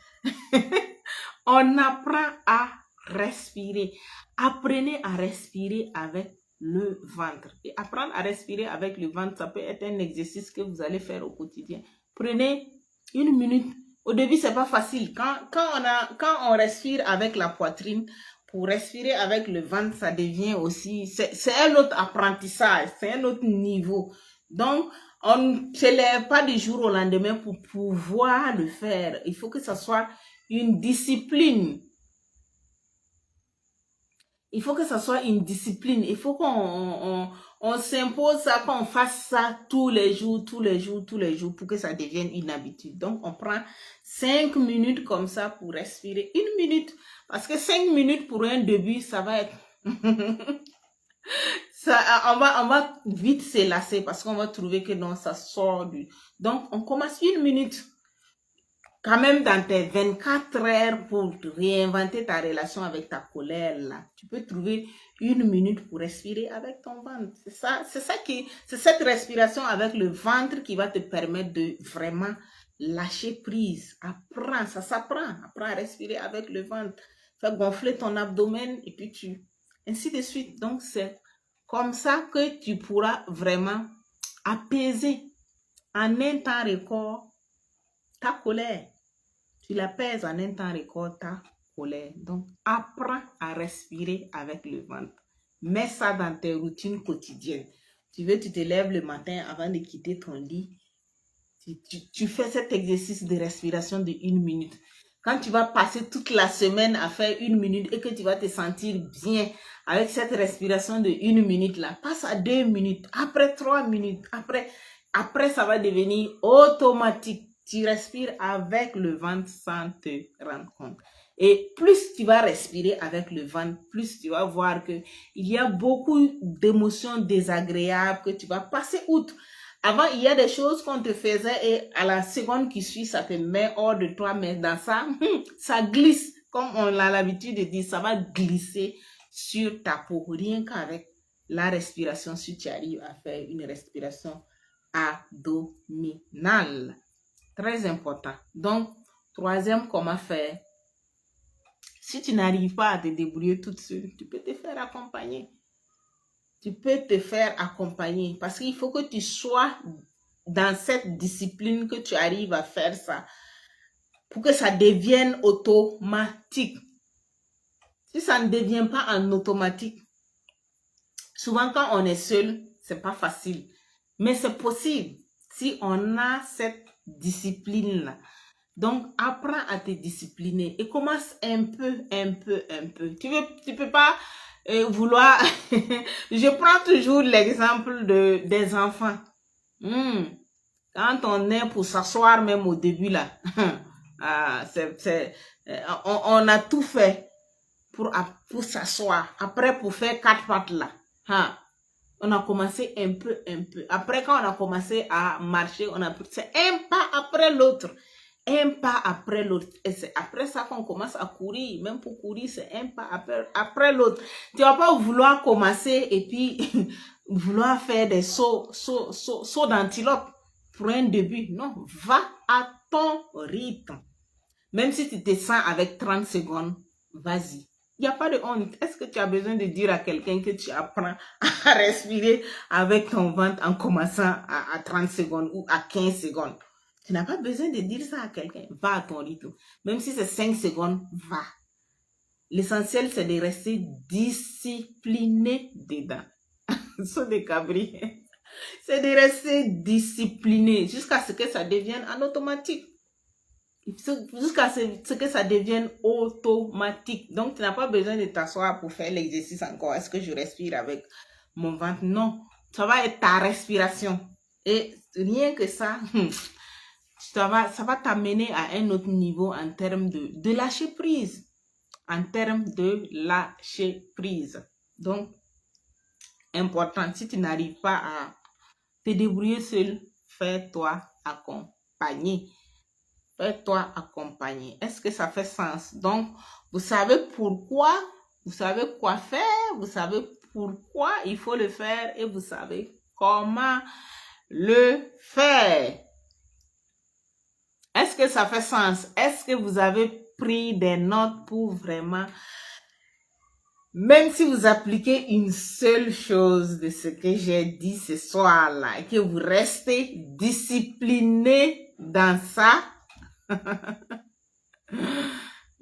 On apprend à respirer. Apprenez à respirer avec le ventre. Et apprendre à respirer avec le ventre, ça peut être un exercice que vous allez faire au quotidien. Prenez 1 minute. Au début, c'est pas facile. Quand on respire avec la poitrine, pour respirer avec le ventre, ça devient aussi, c'est un autre apprentissage, c'est un autre niveau. Donc, on ne se lève pas du jour au lendemain pour pouvoir le faire. Il faut que ça soit une discipline. Il faut que ça soit une discipline. Il faut qu'on s'impose ça, qu'on fasse ça tous les jours pour que ça devienne une habitude. Donc, on prend 5 minutes comme ça pour respirer. 1 minute. Parce que 5 minutes pour un début, ça va être... on va vite se lasser parce qu'on va trouver que non, ça sort du... Donc, on commence 1 minute. Quand même dans tes 24 heures pour réinventer ta relation avec ta colère, là, tu peux trouver 1 minute pour respirer avec ton ventre. C'est cette respiration avec le ventre qui va te permettre de vraiment lâcher prise. Apprends, ça s'apprend. Apprends à respirer avec le ventre. Fais gonfler ton abdomen et puis ainsi de suite. Donc, c'est comme ça que tu pourras vraiment apaiser en un temps record ta colère. Tu l'apaises en un temps record ta colère. Donc, apprends à respirer avec le ventre. Mets ça dans tes routines quotidiennes. Tu te lèves le matin avant de quitter ton lit. Tu fais cet exercice de respiration de 1 minute. Quand tu vas passer toute la semaine à faire 1 minute et que tu vas te sentir bien avec cette respiration de 1 minute là, passe à 2 minutes, après 3 minutes, après ça va devenir automatique. Tu respires avec le ventre sans te rendre compte. Et plus tu vas respirer avec le ventre, plus tu vas voir que il y a beaucoup d'émotions désagréables que tu vas passer outre. Avant, il y a des choses qu'on te faisait et à la seconde qui suit, ça te met hors de toi. Mais dans ça, ça glisse. Comme on a l'habitude de dire, ça va glisser sur ta peau. Rien qu'avec la respiration, si tu arrives à faire une respiration abdominale. Très important. Donc, troisième, comment faire? Si tu n'arrives pas à te débrouiller toute seule, tu peux te faire accompagner. Tu peux te faire accompagner parce qu'il faut que tu sois dans cette discipline, que tu arrives à faire ça pour que ça devienne automatique. Si ça ne devient pas en automatique, souvent quand on est seul, c'est pas facile. Mais c'est possible si on a cette discipline-là. Donc, apprends à te discipliner et commence un peu. Tu peux pas vouloir... Je prends toujours l'exemple des enfants. Quand on est pour s'asseoir, même au début, là, on a tout fait pour s'asseoir. Après, pour faire 4 pattes, là, on a commencé un peu. Après, quand on a commencé à marcher, c'est un pas après l'autre. Un pas après l'autre. Et c'est après ça qu'on commence à courir. Même pour courir, c'est un pas après l'autre. Tu vas pas vouloir commencer et puis vouloir faire des sauts d'antilope pour un début. Non, va à ton rythme. Même si tu te sens avec 30 secondes, vas-y. Il n'y a pas de honte. Est-ce que tu as besoin de dire à quelqu'un que tu apprends à respirer avec ton ventre en commençant à 30 secondes ou à 15 secondes? Tu n'as pas besoin de dire ça à quelqu'un. Va à ton rythme. Même si c'est 5 secondes, va. L'essentiel, c'est de rester discipliné dedans. Ce des cabris. C'est de rester discipliné jusqu'à ce que ça devienne en automatique. Jusqu'à ce que ça devienne automatique. Donc, tu n'as pas besoin de t'asseoir pour faire l'exercice encore. Est-ce que je respire avec mon ventre? Non. Ça va être ta respiration. Et rien que ça, ça va t'amener à un autre niveau en termes de lâcher prise. En termes de lâcher prise. Donc, important, si tu n'arrives pas à te débrouiller seul, fais-toi accompagner. Fais-toi accompagner. Est-ce que ça fait sens? Donc, vous savez pourquoi, vous savez quoi faire, vous savez pourquoi il faut le faire et vous savez comment le faire. Est-ce que ça fait sens? Est-ce que vous avez pris des notes pour vraiment, même si vous appliquez une seule chose de ce que j'ai dit ce soir-là et que vous restez discipliné dans ça,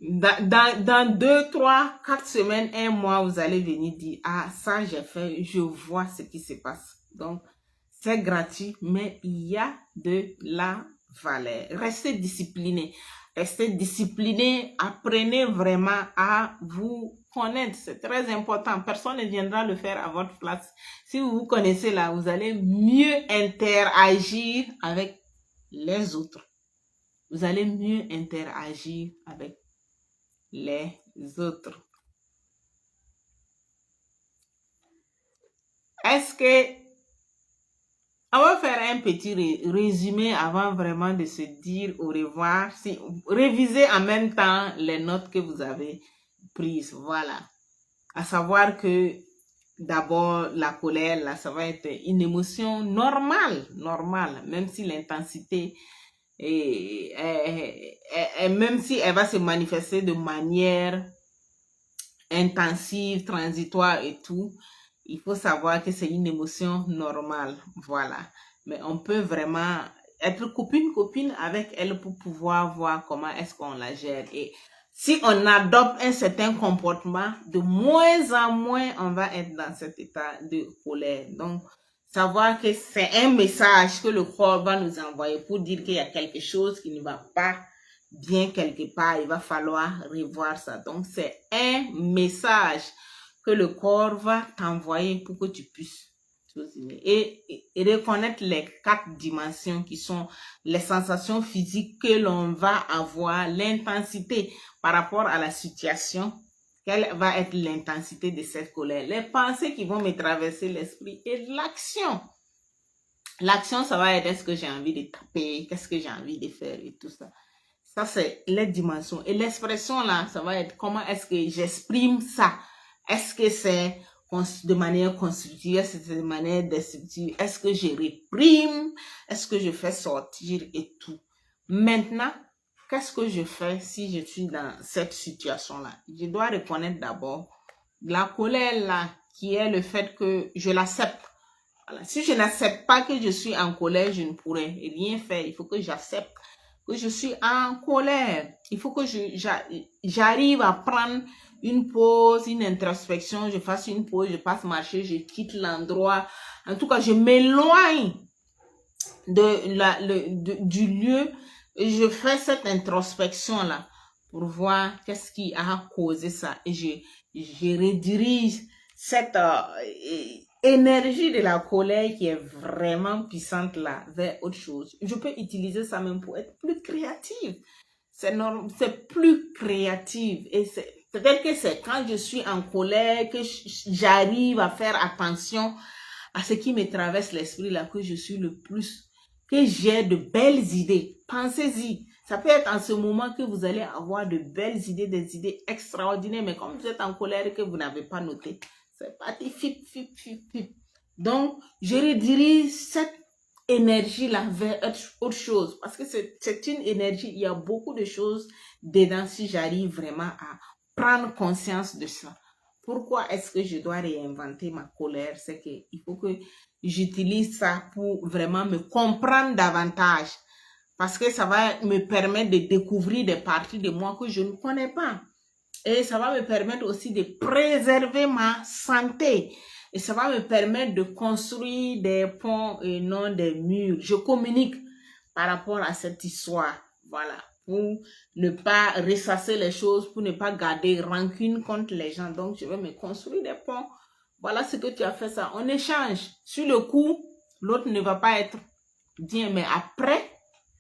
dans 2, 3, 4 semaines, 1 mois, vous allez venir dire, ah, ça j'ai fait, je vois ce qui se passe. Donc, c'est gratuit, mais il y a de la valeur. Restez discipliné. Restez discipliné. Apprenez vraiment à vous connaître. C'est très important. Personne ne viendra le faire à votre place. Si vous vous connaissez là, vous allez mieux interagir avec les autres. Vous allez mieux interagir avec les autres. Est-ce que on va faire un petit résumé avant vraiment de se dire au revoir. Révisez en même temps les notes que vous avez prises. Voilà. À savoir que d'abord, la colère, là, ça va être une émotion normale. Même si l'intensité même si elle va se manifester de manière intensive, transitoire et tout, il faut savoir que c'est une émotion normale, voilà. Mais on peut vraiment être copine avec elle pour pouvoir voir comment est-ce qu'on la gère. Et si on adopte un certain comportement, de moins en moins, on va être dans cet état de colère. Donc, savoir que c'est un message que le corps va nous envoyer pour dire qu'il y a quelque chose qui ne va pas bien quelque part. Il va falloir revoir ça. Donc, c'est un message que le corps va t'envoyer pour que tu puisses et reconnaître les 4 dimensions qui sont les sensations physiques que l'on va avoir, l'intensité par rapport à la situation, quelle va être l'intensité de cette colère, les pensées qui vont me traverser l'esprit et l'action. L'action, ça va être est-ce que j'ai envie de taper, qu'est-ce que j'ai envie de faire et tout ça. Ça, c'est les dimensions. Et l'expression là, ça va être comment est-ce que j'exprime ça. Est-ce que c'est de manière constructive, est-ce que c'est de manière destructive, est-ce que je réprime, est-ce que je fais sortir et tout. Maintenant, qu'est-ce que je fais si je suis dans cette situation-là? Je dois reconnaître d'abord la colère là, qui est le fait que je l'accepte. Voilà. Si je n'accepte pas que je suis en colère, je ne pourrai rien faire. Il faut que j'accepte que je suis en colère. Il faut que j'arrive à prendre une pause, une introspection, je fasse une pause, je passe marcher, je quitte l'endroit. En tout cas, je m'éloigne du lieu et je fais cette introspection-là pour voir qu'est-ce qui a causé ça. Et je redirige cette énergie de la colère qui est vraiment puissante là vers autre chose. Je peux utiliser ça même pour être plus créative. C'est plus créative et peut-être que c'est quand je suis en colère que j'arrive à faire attention à ce qui me traverse l'esprit là, que je suis le plus, que j'ai de belles idées. Pensez-y. Ça peut être en ce moment que vous allez avoir de belles idées, des idées extraordinaires, mais comme vous êtes en colère et que vous n'avez pas noté, c'est parti, fip. Donc, je redirige cette énergie-là vers autre chose. Parce que c'est une énergie, il y a beaucoup de choses dedans si j'arrive vraiment à prendre conscience de ça. Pourquoi est-ce que je dois réinventer ma colère? C'est qu'il faut que j'utilise ça pour vraiment me comprendre davantage. Parce que ça va me permettre de découvrir des parties de moi que je ne connais pas. Et ça va me permettre aussi de préserver ma santé. Et ça va me permettre de construire des ponts et non des murs. Je communique par rapport à cette histoire. Voilà. Pour ne pas ressasser les choses, pour ne pas garder rancune contre les gens. Donc, je vais me construire des ponts. Voilà ce que tu as fait ça. On échange. Sur le coup, l'autre ne va pas être bien. Mais après,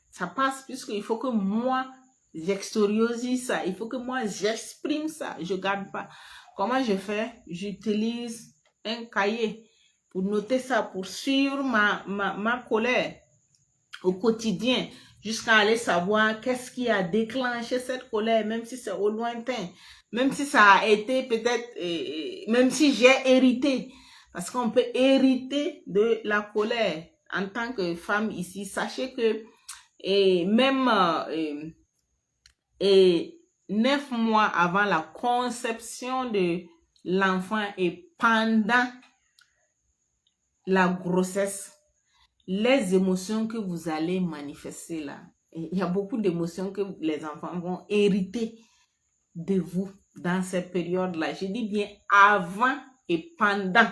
ça passe puisqu'il faut que moi, j'extériorise ça. Il faut que moi, j'exprime ça. Je ne garde pas. Comment je fais? J'utilise un cahier pour noter ça, pour suivre ma colère au quotidien, jusqu'à aller savoir qu'est-ce qui a déclenché cette colère, même si c'est au lointain, même si ça a été peut-être, même si j'ai hérité, parce qu'on peut hériter de la colère en tant que femme ici. Sachez que même 9 mois avant la conception de l'enfant et pendant la grossesse, les émotions que vous allez manifester là, il y a beaucoup d'émotions que les enfants vont hériter de vous dans cette période-là. Je dis bien avant et pendant.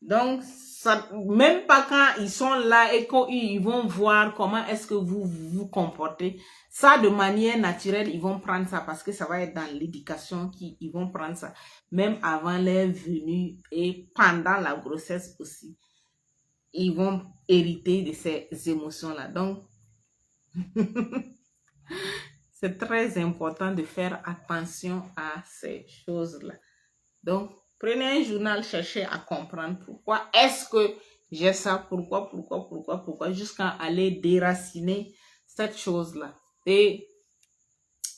Donc, ça, même pas quand ils sont là et qu'ils vont voir comment est-ce que vous vous comportez, ça de manière naturelle, ils vont prendre ça parce que ça va être dans l'éducation qu'ils vont prendre ça. Même avant leur venue et pendant la grossesse aussi, ils vont hériter de ces émotions-là. Donc, c'est très important de faire attention à ces choses-là. Donc, prenez un journal, cherchez à comprendre pourquoi est-ce que j'ai ça, pourquoi, jusqu'à aller déraciner cette chose-là. Et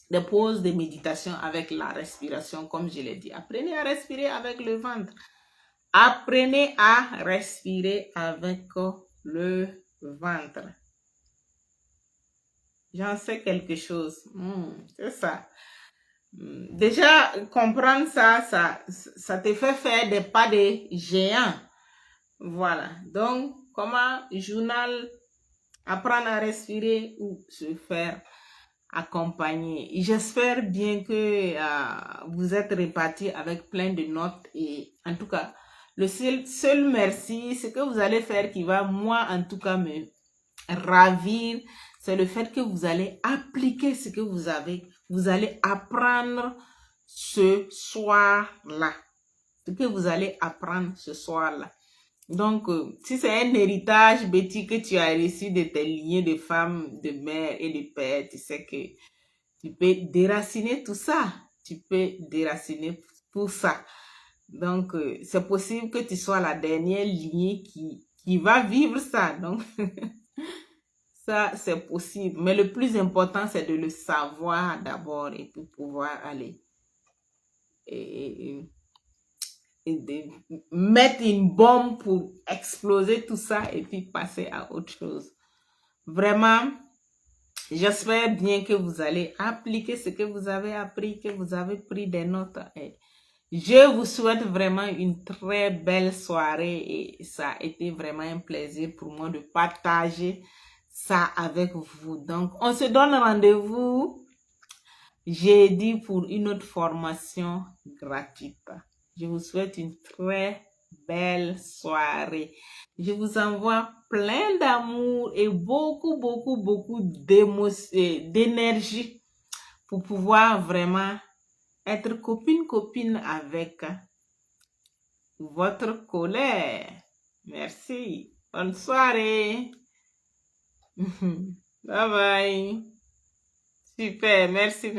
des pauses de méditation avec la respiration, comme je l'ai dit. Apprenez à respirer avec le ventre. Apprenez à respirer avec le ventre. J'en sais quelque chose. C'est ça. Déjà, comprendre ça, ça te fait faire des pas de géant. Voilà. Donc, comment journal, apprendre à respirer ou se faire accompagner. J'espère bien que vous êtes répartis avec plein de notes et en tout cas, le seul merci, ce que vous allez faire qui va, moi, en tout cas, me ravir, c'est le fait que vous allez appliquer ce que vous avez. Vous allez apprendre ce soir-là. Ce que vous allez apprendre ce soir-là. Donc, si c'est un héritage, Betty, que tu as reçu de tes lignées de femmes, de mères et de pères, tu sais que tu peux déraciner tout ça. Tu peux déraciner tout ça. Donc, c'est possible que tu sois la dernière lignée qui va vivre ça. Donc, ça, c'est possible. Mais le plus important, c'est de le savoir d'abord et pour pouvoir aller et de mettre une bombe pour exploser tout ça et puis passer à autre chose. Vraiment, j'espère bien que vous allez appliquer ce que vous avez appris, que vous avez pris des notes. Et je vous souhaite vraiment une très belle soirée et ça a été vraiment un plaisir pour moi de partager ça avec vous. Donc, on se donne rendez-vous jeudi pour une autre formation gratuite. Je vous souhaite une très belle soirée. Je vous envoie plein d'amour et beaucoup d'énergie pour pouvoir vraiment être copine avec votre colère. Merci. Bonne soirée. Bye bye. Super. Merci.